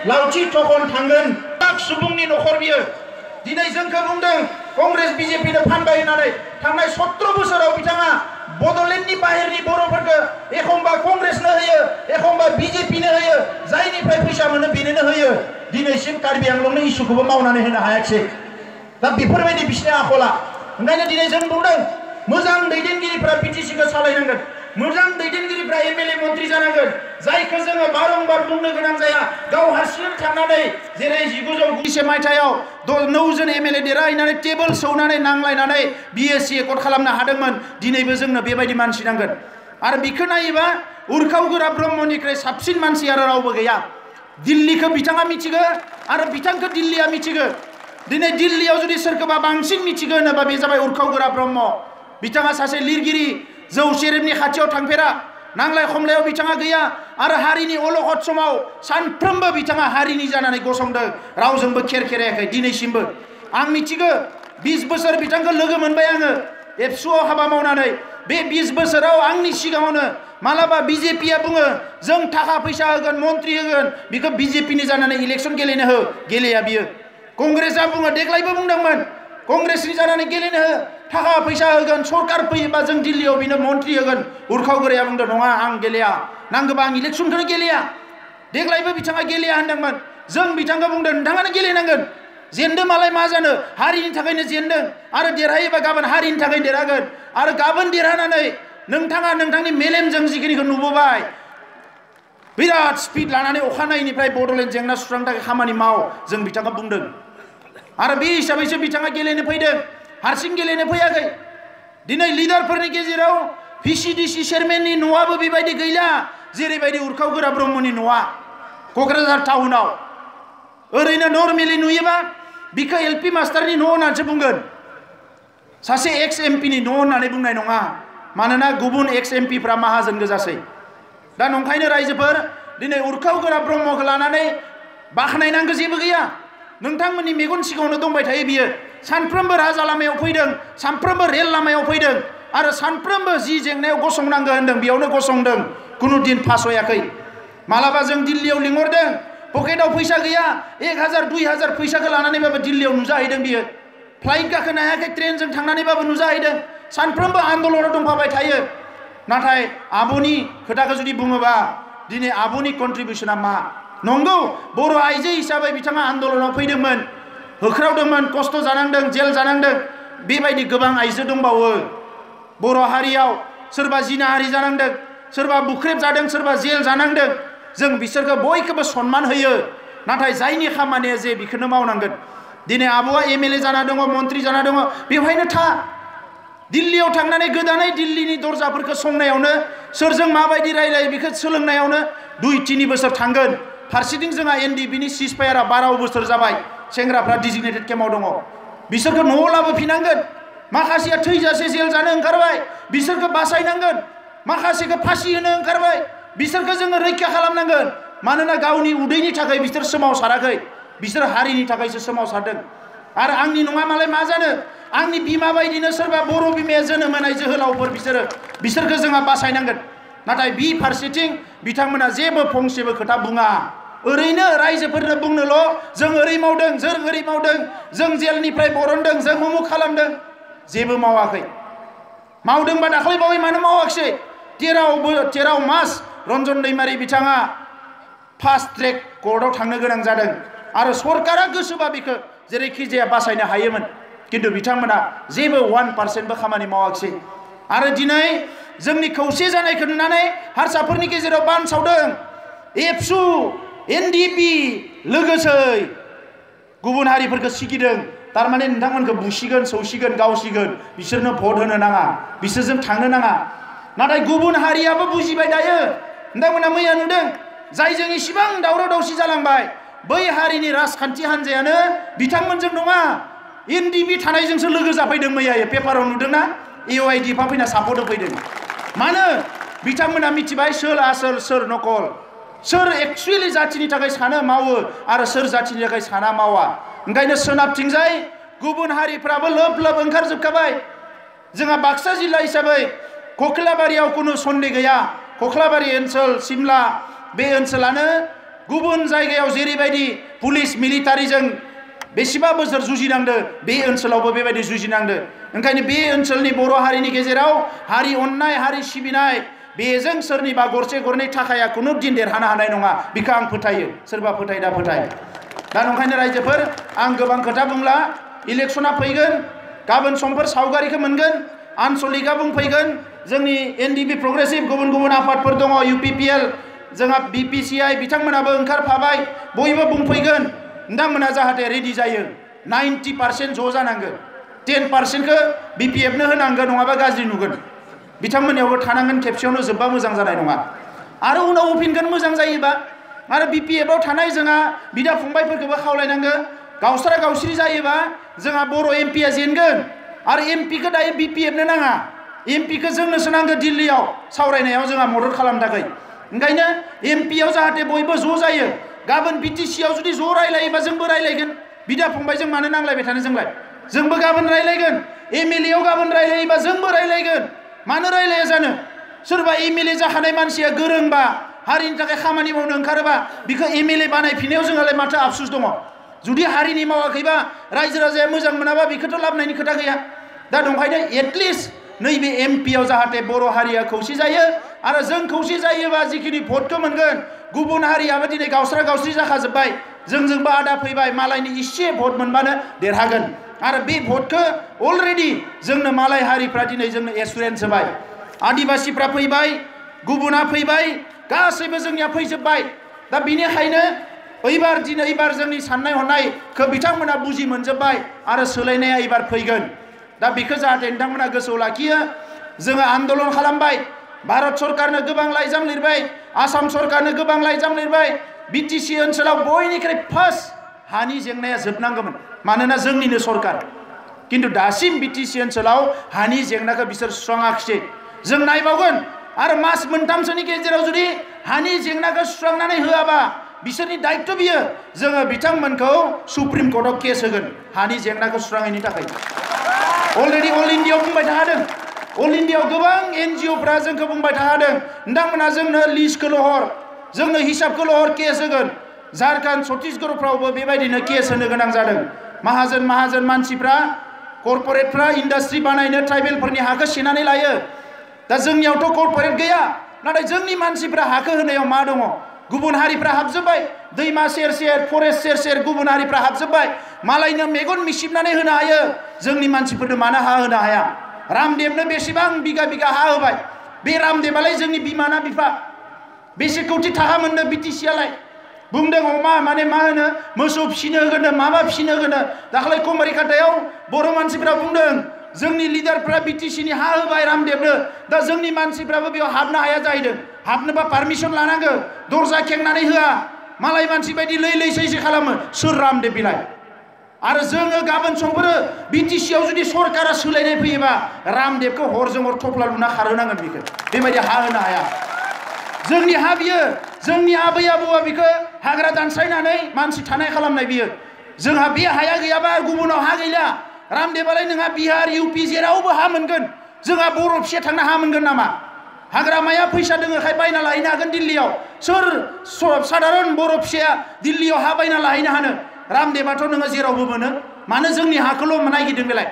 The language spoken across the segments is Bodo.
लावथि थखन थांगोन सुबुंनि नखर बियो दिनै जोंखौ बुंदों कांग्रेस बीजेपी नो फानबाय होननानै थांनाय 17 बोसोराव बिथाङा बडलेण्डनि बाहेरनि बर'फोरखौ एखमबा कांग्रेसनो होयो एखमबा बीजेपी नो होयो जायनिफ्राय फैसा मोनो बेनो होयो दिनैसिम कार्बि आंलंनि इस्युखौबो मावनानै होनो हायाखिसै दा बेफोरबायदि बिसिनि आखला ओंखायनो दिनै जों बुंदों मोजां दैदेनगिरिफ्रा बीटीसीखौ सालायनांगोन मोजां दैदेनगिरिफ्रा एमएलए मन्त्रि जानांगोन जायखौ जोङो बारंबार बुंनो गोनां जाया गाव हारसिं थांनानै जेरै 1990 मायथाइयाव 9 जन एमएलए देरहाहैनानै टेबल सौनानै नांलायनानै बीएससी एकर्ड खालामनो हादोंमोन दिनैबो जोंनो बेबायदि मानसि नांगोन आरो बिखौ नायोबा उरखाव गोरा ब्रह्मनिख्रुइ साबसिन मानसि आरो रावबो गैया दिल्लीखौ बिथाङा मिथिगो आरो बिथांखौ दिल्लीया मिथिगो दिनै दिल्लीयाव जुदि सोरखौबा बांसिन मिथिगो होनोबा बे जाबाय उरखाव गोरा ब्रह्म बिथाङा सासे लिरगिरि जौ सेरेबनि खाथियाव थांफेरा नांलाय खमलायाव बिथाङा गैया आरो हारिनि अलखद समाव सानफ्रोमबो बिथाङा हारिनि जानानै गसंदों रावजोंबो खेरखेरायाखै दिनैसिमबो आं मिथिगो 20 बोसोर बिथांखौ लोगो मोनबाय आङो एबसुआव हाबा मावनानै बे 20 बोसोराव आंनि सिगाङावनो मालाबा बीजेपीआ बुङो जों थाखा फैसा होगोन मन्त्रि होगोन बिखौ बीजेपीनि जानानै इलेक्सन गेलेनो हो गेलेया बियो कांग्रेसआ बुङो देग्लायबो बुंदोंमोन कांग्रेसनि जानानै गेलेनो हो थाखा फैसा होगोन सरकार फैयोबा जों दिल्लीयाव बिनो मन्त्रि होगोन उरखाव गोराया बुंदों नङा आं गेलेया नांगौबा आं इलेक्सनखौनो गेलेया देग्लायबो बिथाङा गेलेया होनदोंमोन जों बिथांखौ बुंदों नोंथाङानो गेलेनांगोन जेनदो मालाय मा जानो हारिनि थाखायनो जेनदों आरो देरहायोबा गाबोन हारिनि थाखाय देरहागोन आरो गाबोन देरहानानै नोंथाङा नोंथांनि मेलेमजों जिखिनिखौ नुबोबाय बिराद स्पिड लानानै अखानायैनिफ्राय बडलेण्ड जेंना सुस्रांनो थाखाय खामानि माव जों बिथांखौ बुंदों आरो बे हिसाबैसो बिथाङा गेलेनो फैदों हारसिं गेलेनो फैयाखै दिनै लिडारफोरनि गेजेराव भिसिडिसि चेयारमेननि न'आबो बेबायदि गैला जेरैबायदि उरखाव गोरा ब्रह्मनि न'आ क'क्राझार टाउनाव ओरैनो नर्मेलि नुयोबा बिखौ एलपि मास्टारनि न' होननानैसो बुंगोन सासे एक्स एमपिनि न' होननानै बुंनाय नङा मानोना गुबुन एक्स एमपिफ्रा माहाजोन गोजासै दा नंखायनो रायजोफोर दिनै उरखाव गोरा ब्रह्मखौ लानानै बाख्नायनांगौ जेबो गैया नोंथांमोननि मेगन सिगाङावनो दंबाय थायो बियो सानफ्रोमबो राजा लामायाव फैदों सानफ्रोमबो रेल लामायाव फैदों आरो सानफ्रोमबो जि जेंनायाव गसंनांगौ होनदों बेयावनो गसंदों कुनु दिन फासयाखै मालाबा जों दिल्लीयाव लिंहरदों पकेटाव फैसा गैया 1000 2000 फैसाखौ लानानैबाबो दिल्लीयाव नुजाहैदों बियो फ्लाइट गाखोनो हायाखै ट्रेनजों थांनानैबाबो नुजाहैदों सानफ्रोमबो आन्दलनाव दंफाबाय थायो नाथाय आब'नि खोथाखौ जुदि बुङोबा दिनै आब'नि कन्ट्रिबिउसना मा नंगौ बर' आइजो हिसाबै बिथाङा आन्दलनाव फैदोंमोन होख्रावदोंमोन खस्थ' जानांदों जेल जानांदों बेबायदि गोबां आइजो दंबावो बर' हारियाव सोरबा जिनाहारि जानांदों सोरबा बुख्रेब जादों सोरबा जेल जानांदों जों बिसोरखौ बयखौबो सन्मान होयो नाथाय जायनि खामानिया जे बेखौनो मावनांगोन दिनै आब'आ एमएलए जाना दङ मन्त्रि जाना दङ बेवहायनो था दिल्लीयाव थांनानै गोदानै दिल्लीनि दरजाफोरखौ संनायावनो सोरजों माबायदि रायलायो बेखौ सोलोंनायावनो 2-3 बोसोर थांगोन फारसेथिं जोंहा एनडिपिनि सिजफायारा 12 बोसोर जाबाय सेंग्राफ्रा डिजिग्नेटेड केम्पआव दङ बिसोरखौ न'आव लाबोफिनांगोन माखासेया थैजासे जेल जानो ओंखारबाय बिसोरखौ बासायनांगोन माखासेखौ फासि होनो ओंखारबाय बिसोरखौ जोङो रैखा खालामनांगोन मानोना गावनि उदैनि थाखाय बिसोर सोमावसाराखै बिसोर हारिनि थाखायसो सोमावसारदों आरो आंनि नङा मालाय मा जानो आंनि बिमा बायदिनो सोरबा बर' बिमाया जोनोम होनाय जोहोलावफोर बिसोरखौ जोंहा बासायनांगोन नाथाय बि फारसेथिं बिथांमोना जेबो फंसेबो खोथा बुङा ओरैनो रायजोफोरनो बुंनोल' जों ओरै मावदों जों ओरै मावदों जों जेलनिफ्राय बरनदों जों उमुक खालामदों जेबो मावाखै मावदोंबा दाख्लैबावै मानो मावाखिसै 13 मास रन्जन दैमारि बिथाङा फास्ट ट्रेक कर्टआव थांनो गोनां जादों आरो सरकारा गोसोबा बेखौ जेरैखि जाया बासायनो हायोमोन किन्तु बिथांमोना जेबो 1% खामानि मावाखिसै आरो दिनै जोंनि खौसे जानायखौ नुनानै हारसाफोरनि गेजेराव बानसावदों एबसु एनडिपि लोगोसै गुबुन हारिफोरखौ सिगिदों तारमाने नोंथांमोनखौ बुसिगोन सौसिगोन गावसिगोन बिसोरनो भट होनो नाङा बिसोरजों थांनो नाङा नाथाय गुबुन हारियाबो बुजिबाय दायो नोंथांमोना मैया नुदों जायजों इसिबां दावराव दावसि जालांबाय बै हारिनि राजखान्थि हान्जायानो बिथांमोनजों नङा एनडिपि थानायजोंसो लोगो जाफैदों मैया पेपाराव नुदोंना एआइडिएफआ फैना सापर्ट होफैदों मानो बिथांमोना मिथिबाय सोर आसोल सोर नकल सोर एक्चुअली जाथिनि थाखाय सानो मावो आरो सोर जाथिनि थाखाय साना मावा ओंखायनो सोनाबथिंजाय गुबुन हारिफ्राबो लोब लोब ओंखारजोबखाबाय जोंहा बाक्सा जिल्ला हिसाबै कक्लाबारियाव कुनु सन्देह गैया कक्लाबारि ओनसोल सिमला बे ओनसोलानो गुबुन जायगायाव जेरैबायदि पुलिस मिलिटारिजों बेसेबा बोसोर जुजिनांदो बे ओनसोलावबो बेबायदि जुजिनांदो ओंखायनो बे ओनसोलनि बर' हारिनि गेजेराव हारि अननाय हारि सिबिनाय बेजों सोरनिबा गरसे गरनै थाखाया खुनु दिन देरहानो हानाय नङा बेखौ आं फोथायो सोरबा फोथाय दा फोथाय दा नंखायनो रायजोफोर आं गोबां खोथा बुंला इलेक्शना फैगोन गाबोन समफोर सावगारिखौ मोनगोन आनसलिकआ बुंफैगोन जोंनि एनडिपि प्रग्रेसिभ गुबुन गुबुन आफादफोर दङ इउपिपिएल जोंहा बिपिसिआइ बिथांमोनाबो ओंखारफाबाय बयबो बुंफैगोन नोंथांमोना जाहाथे रेडि जायो 90% ज' जानांगोन 10%खौ बिपिएफनो होनांगोन नङाबा गाज्रि नुगोन बिथांमोननियावबो थानांगोन खेबसेयावनो जोबबा मोजां जानाय नङा आरो उनाव होफिनगोन मोजां जायोबा आरो बिपिएफआव थानाय जोंहा बिदा फंबायफोरखौबो खावलायनांगो गावस्रा गावस्रि जायोबा जोंहा बर' एमपिआ जेनगोन आरो एमपिखौ दायो बिपिएफनो नाङा एमपिखौ जोंनोसो नांगौ दिल्लीयाव सावरायनायाव जोंहा मदद खालामनो थाखाय ओंखायनो एमपिआव जाहाथे बयबो ज' जायो गाबोन बिटिसिआव जुदि ज' रायलायोबा जोंबो रायलायगोन बिदा फंबायजों मानो नांलायबाय थानो जोंलाय जोंबो गाबोन रायलायगोन एमएलएआव गाबोन रायलायोबा जोंबो रायलायगोन मानो रायलाया जानो सोरबा एमएलए जाखानाय मानसिया गोरोंबा हारिनि थाखाय खामानि मावनो ओंखारोबा बिखौ एमएलए बानायफिननायाव जोंहालाय माथो आफसुस दङ जुदि हारिनि मावाखैबा रायजो राजाया मोजां मोनाबा बेखौथ' लाबनायनि खोथा गैया दा दंखायनो एटलिस्ट नैबे एमपिआव जाहाथे बर' हारिया खौसे जायो आरो जों खौसे जायोबा जिखिनि भटखौ मोनगोन गुबुन हारियाबो दिनै गावस्रा गावस्रि जाखाजोब्बाय जोंजोंबो आदा फैबाय मालायनि इसे भट मोनबानो देरहागोन आरो बे भटखौ अलरेडि जोंनो मालाय हारिफ्रा दिनै जोंनो एसुरेन्स होबाय आदिबासिफ्रा फैबाय गुबुना फैबाय गासैबो जोंनिया फैजोब्बाय दा बेनिखायनो एबार जोंनि साननाय हनायखौ बिथांमोना बुजि मोनजोब्बाय आरो सोलायनाया एबार फैगोन दा बेखौ जाहाथे नोंथांमोना गोसोआव लाखियो जोङो आन्दलन खालामबाय भारत सरकारनो गोबां लाइजाम लिरबाय आसाम सरकारनो गोबां लाइजाम लिरबाय बिटिसि ओनसोलाव बयनिख्रुइ फार्स्ट हानि जेंनाया जोबनांगौमोन मानोना जोंनिनो सरकार किन्तु दासिम बिटिसि ओनसोलाव हानि जेंनाखौ बिसोर सुस्राङाखिसै जों नायबावगोन आरो मास मोनथामसोनि गेजेराव जुदि हानि जेंनाखौ सुस्रांनानै होआबा बिसोरनि दायित्व बियो जोङो बिथांमोनखौ सुप्रिम कर्टआव केस होगोन हानि जेंनाखौ सुस्राङैनि थाखाय अलरेडि अल इन्डियायाव बुंबाय थादों अल इन्डियायाव गोबां एनजिअफ्रा जोंखौ बुंबाय थादों नोंथांमोना जोंनो लिस्टखौल' हर जोंनो हिसाबखौल' हर केस होगोन झारखन्ड छत्तीसगढ़फ्रावबो बेबायदिनो केस होनो गोनां जादों माहाजोन मानसिफ्रा कर्परेटफ्रा इन्डास्ट्रि बानायनो ट्राइबेलफोरनि हाखौ सेनानै लायो दा जोंनियावथ' कर्परेट गैया नाथाय जोंनि मानसिफ्रा हाखौ होनायाव मा दङ गुबुन हारिफ्रा हाबजोब्बाय दैमा सेर सेर फरेस्ट सेर सेर गुबुन हारिफ्रा हाबजोब्बाय मालायनो मेगन मिसिबनानै होनो हायो जोंनि मानसिफोरनो मानो हा होनो हाया रामदेवनो बेसेबां बिगा बिगा हा होबाय बे रामदेवालाय जोंनि बिमाना बिफा बेसे कौटि थाखा मोननो बिटिसिआलाय बुंदों अमा माने मा होनो मोसौ फिसिनो होगोन माबा फिसिनो होगोन दाखालै कमारिकाटायाव बर' मानसिफ्रा बुंदों जोंनि लिडारफ्रा बिटिसिनि हा होबाय रामदेवनो दा जोंनि मानसिफ्राबो बेयाव हाबनो हाया जाहैदों हाबनोबा पारमिसन लानांगौ दरजा खेंनानै होआ मालाय मानसि बायदि लै सैसो खालामो सोर रामदेव बिलाय आरो जोङो गाबोन समफोरो बिटिसिआव जुदि सरकारा सोलायनाय फैयोबा रामदेवखौ हरजों हर थफ्ला लुना खारहोनांगोन बेखौ बेबायदि हा होनो हाया जोंनि हा बियो जोंनि आबै आबौआ बेखौ हाग्रा दानस्रायनानै मानसि थानाय खालामनाय बियो जोंहा बे हाया गैयाबा गुबुनाव हा गैला रामदेवालाय नोंहा बिहार इउपि जेरावबो हा मोनगोन जोंहा बर' फिसा थांनो हा मोनगोन नामा हाग्रामाया फैसा दोङोखाय बायना लाहैनो हागोन दिल्लीयाव सोर साधारन बर' फिसाया दिल्लीयाव हा बायना लाहैनो हानो रामदेवाथ' नोङो जेरावबो मोनो मानो जोंनि हाखौल' नायगिरदों बेलाय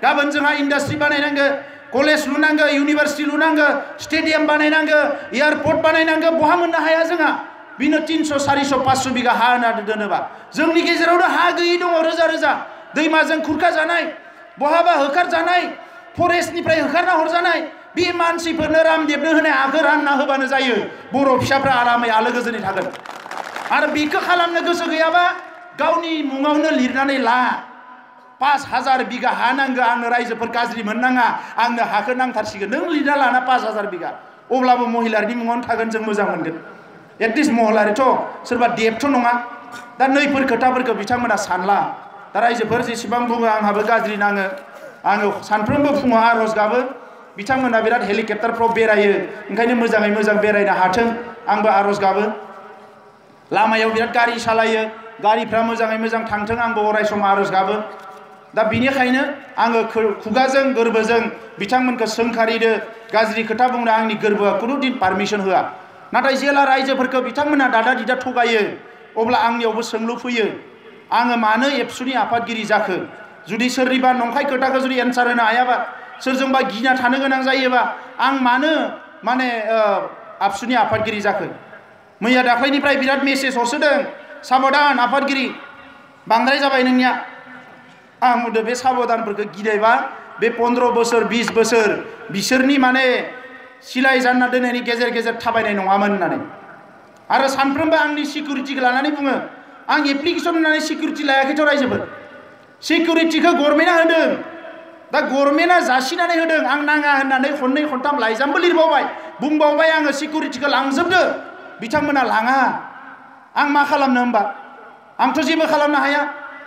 गाबोन जोंहा इन्डास्ट्रि बानायनांगौ कलेज लुनांगौ इउनिभार्सिटि लुनांगौ स्टेडियाम बानायनांगौ एयारपर्ट बानायनांगौ बहा मोननो हाया जोंहा बिनो 300 400 500 बिगा हा होना दोनोबा जोंनि गेजेरावनो हा गैयै दङ रोजा रोजा दैमाजों खुरखा जानाय बहाबा होखार जानाय फरेस्टनिफ्राय होखारना हरजानाय बे मानसिफोरनो रामदेवनो होनाय हाखौ रानना होबानो जायो बर' फिसाफ्रा आरामै आलो गोजोनै थागोन आरो बेखौ खालामनो गोसो गैयाबा गावनि मुङावनो लिरनानै ला 5000 बिगा हा नांगौ आंनो रायजोफोर गाज्रि मोननाङा आंनो हाखौ नांथारसिगोन नों लिरना लाना 5000 बिगा अब्लाबो महिलानि मुङावनो थागोन जों मोजां मोनगोन एटलिस्ट महिलारिथ' सोरबा देबथ' नङा दा नैफोर खोथाफोरखौ बिथांमोना सानला दा रायजोफोर जेसेबां बुङो आंहाबो गाज्रि नाङो आङो सानफ्रोमबो फुङाव आर'ज गाबो बिथांमोना बिराद हेलिकप्टारफ्राव बेरायो ओंखायनो मोजाङै मोजां बेरायनो हाथों आंबो आर'ज गाबो लामायाव बिराद गारि सालायो गारिफ्रा मोजाङै मोजां थांथों आंबो अराय सम आर'ज गाबो दा बिनिखायनो आङो खुगाजों गोरबोजों बिथांमोनखौ सोंखारिदो गाज्रि खोथा बुंनो आंनि गोरबोआ खुनु दिन पारमिसन होआ नाथाय जेला रायजोफोरखौ बिथांमोना दादा दिदा थगायो अब्ला आंनियावबो सोंलु फैयो आङो मानो एबसुनि आफादगिरि जाखो जुदि सोरनिबा नंखाय खोथाखौ जुदि एन्सार होनो हायाबा सोरजोंबा गिना थानो गोनां जायोबा आं मानो माने आबसुनि आफादगिरि जाखो मैया दाख्लैनिफ्राय बिराद मेसेज हरसोदों साबधान आफादगिरि बांद्राय जाबाय नोंनिया आं बुंदों बे साबधानफोरखौ गिनायबा बे 15 बोसोर 20 बोसोर बिसोरनि माने सिलाय जानना दोननायनि गेजेर गेजेर थाबायनाय नङामोन होननानै आरो सानफ्रोमबो आंनि सिकिउरिटिखौ लानानै बुङो आं एप्लिकेसन होनानै सिकिउरिटि लायाखैथ' रायजोफोर सिकिउरिटिखौ गभर्नमेन्टआ होदों दा गभर्नमेन्टआ जासिनानै होदों आं नाङा होननानै खननै खनथाम लाइजामबो लिरबावबाय बुंबावबाय आङो सिकिउरिटिखौ लांजोबदो बिथांमोना लाङा आं मा खालामनो होमबा आंथ' जेबो खालामनो हाया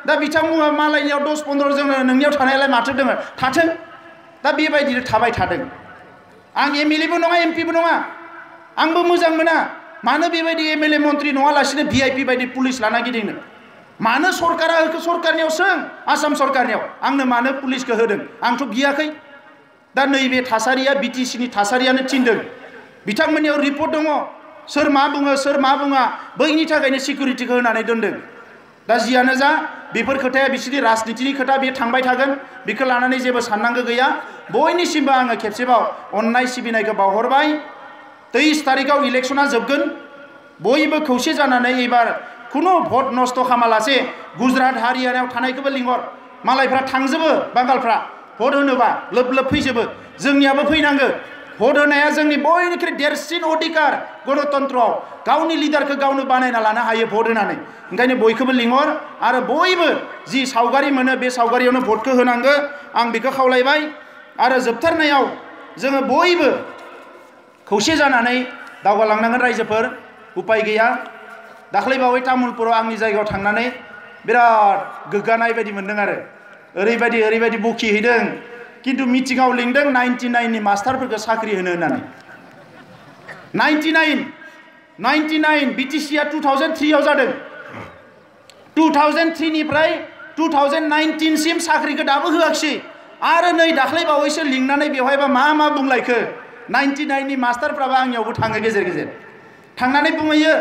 दा बिथांमोना मालायनियाव 10-15 जों नोंनियाव थानायालाय माथो दङ थाथों दा बेबायदिनो थाबाय थादों आं एमएलएबो नङा एमपिबो नङा आंबो मोजां मोना मानो बेबायदि एमएलए मन्त्रि नङालासिनो भिआइपि बायदि पुलिस लाना गिदिंनो मानो सरकारा होखो सरकारनियाव सों आसाम सरकारनियाव आंनो मानो पुलिसखौ होदों आंथ' गियाखै दा नैबे थासारिया बिटिसिनि थासारियानो थिनदों बिथांमोननियाव रिपर्ट दङ सोर मा बुङो सोर मा बुङा बैनि थाखायनो सिकिउरिटिखौ होनानै दोनदों दा जियानो जा बेफोर खोथाया बिसोरनि राजनितिनि खोथा बे थांबाय थागोन बेखौ लानानै जेबो साननांगौ गैया बयनिसिमबो आङो खेबसेबाव अननाय सिबिनायखौ बावहरबाय 23 तारिखआव इलेक्शना जोबगोन बयबो खौसे जानानै एबार खुनु भट नस्त खालामालासे गुजरात हारियानायाव थानायखौबो लिंहर मालायफ्रा थांजोबो बांगालफ्रा भट होनोबा लोब लोब फैजोबो जोंनियाबो फैनांगौ भट होनाया जोंनि बयनिख्रुइ देरसिन अधिकार गणतन्त्रआव गावनि लिडारखौ गावनो बानायना लानो हायो भट होनानै ओंखायनो बयखौबो लिंहर आरो बयबो जि सावगारि मोनो बे सावगारियावनो भटखौ होनांगौ आं बेखौ खावलायबाय आरो जोबथारनायाव जोङो बयबो खौसे जानानै दावगालांनांगोन रायजोफोर उपाय गैया दाख्लैबावै तामुलपुराव आंनि जायगायाव थांनानै बिराद गोग्गानाय बायदि मोन्दों आरो ओरैबायदि बखिहैदों किन्तु मिटिंआव लिंदों 99 नि मास्टारफोरखौ साख्रि होनो होननानै 99 बिटिसिआ 2003 आव जादों 2003 निफ्राय 2019 सिम साख्रिखौ दाबो होआखिसै आरो नै दाख्लैबावैसो लिंनानै बेवहायबा मा बुंलायखो 99 नि मास्टारफ्राबो आंनियावबो थाङो गेजेर गेजेर थांनानै बुंहैयो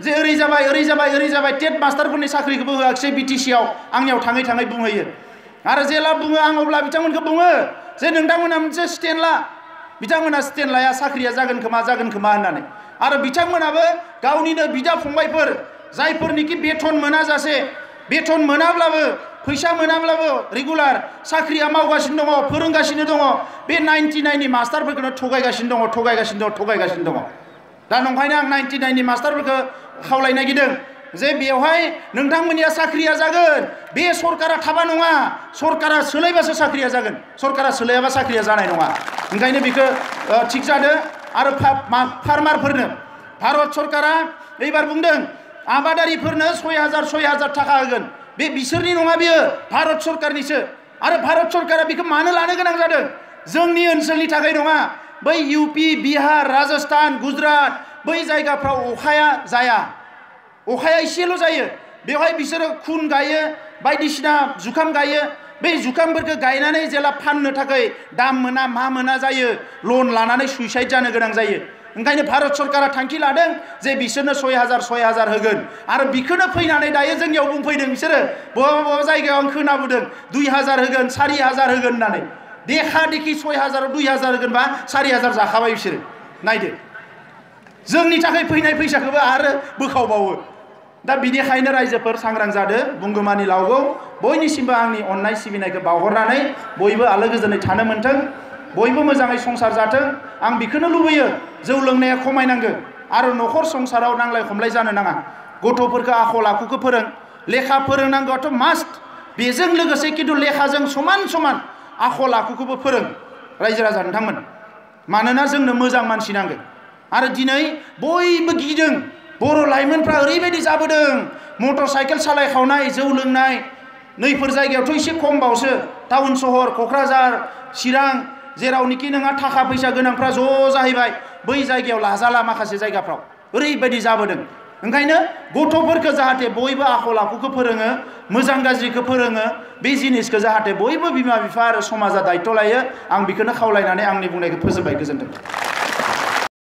जे ओरै जाबाय टेट मास्टारफोरनि साख्रिखौबो होआखिसै बिटिसिआव आंनियाव थाङै बुंहैयो आरो जेला बुङो आं अब्ला बिथांमोनखौ बुङो जे नोंथांमोना मोनसे स्टेन्ड ला बिथांमोना स्टेन्ड लाया साख्रिया जागोन खोमा होननानै आरो बिथांमोनाबो गावनिनो बिदा फंबायफोर जायफोरनिखि बेथन मोनाब्लाबो फैसा मोनाब्लाबो रेगुलार साख्रिया मावगासिनो दङ फोरोंगासिनो दङ बे 99 नि मास्टारफोरखौनो थगायगासिनो दङ दा नंखायनो आं 99 नि मास्टारफोरखौ खावलायनाय गिदों जे बेवहाय नोंथांमोननिया साख्रिया जागोन बे सरकारा थाबा नङा सरकारा सोलायबासो साख्रिया जागोन सरकारा सोलायाबा साख्रिया जानाय नङा ओंखायनो बेखौ थिग जादो आरो फार्मारफोरनो भारत सरकारा एबार बुंदों आबादारिफोरनो 6000 थाखा होगोन बे बिसोरनि नङा बियो भारत सरकारनिसो आरो भारत सरकारा बेखौ मानो लानो गोनां जादों जोंनि ओनसोलनि थाखाय नङा बै इउपि बिहार राजस्थान गुजरात बै जायगाफ्राव अखाया जाया अखाया एसेल' जायो बेवहाय बिसोरो खुन गायो बायदिसिना जुखाम गायो बे जुखामफोरखौ गायनानै जेला फाननो थाखाय दाम मोना मा मोना जायो लन लानानै सुइसाइड जानो गोनां जायो ओंखायनो भारत सरकारा थांखि लादों जे बिसोरनो 6000 होगोन आरो बिखौनो फैनानै दायो जोंनियाव बुंफैदों बिसोरो बबेबा जायगायाव आं खोनाबोदों 2000 होगोन 4000 होगोन होननानै देखा देखि 6000 आव 2000 होगोनबा 4000 जाखाबाय बिसोरो नायदो जोंनि थाखाय फैनाय फैसाखौबो आरो बोखावबावो दा बिनिखायनो रायजोफोर सांग्रां जादो बुंगोमानि लावगौ बयनिसिमबो आंनि अननाय सिबिनायखौ बावहरनानै बयबो आलो गोजोनै थानो मोनथों बयबो मोजाङै संसार जाथों आं बेखौनो लुबैयो जौ लोंनाया खमायनांगौ आरो न'खर संसाराव नांलाय खमलाय जानो नाङा गथ'फोरखौ आखल आखुखौ फोरों लेखा फोरोंनांगौआथ' मास्ट बेजों लोगोसे किन्तु लेखाजों समान आखल आखुखौबो फोरों रायजो राजा नोंथांमोन मानोना जोंनो मोजां मानसि नांगौ आरो दिनै बयबो गिदों बर' लाइमोनफ्रा ओरैबायदि जाबोदों मटर साइकेल सालायखावनाय जौ लोंनाय नैफोर जायगायावथ' एसे खमबावसो टाउन सहर क'क्राझार चिरां जेरावनोखि नोंहा थाखा फैसा गोनांफ्रा ज' जाहैबाय बै जायगायाव लाजाला माखासे जायगाफ्राव ओरैबायदि जाबोदों ओंखायनो गथ'फोरखौ जाहाथे बयबो आखल आखुखौ फोरोङो मोजां गाज्रिखौ फोरोङो बे जिनिसखौ जाहाथे बयबो बिमा बिफा आरो समाजा दायित्व लायो आं बेखौनो खावलायनानै आंनि बुंनायखौ फोजोबबाय गोजोन्थों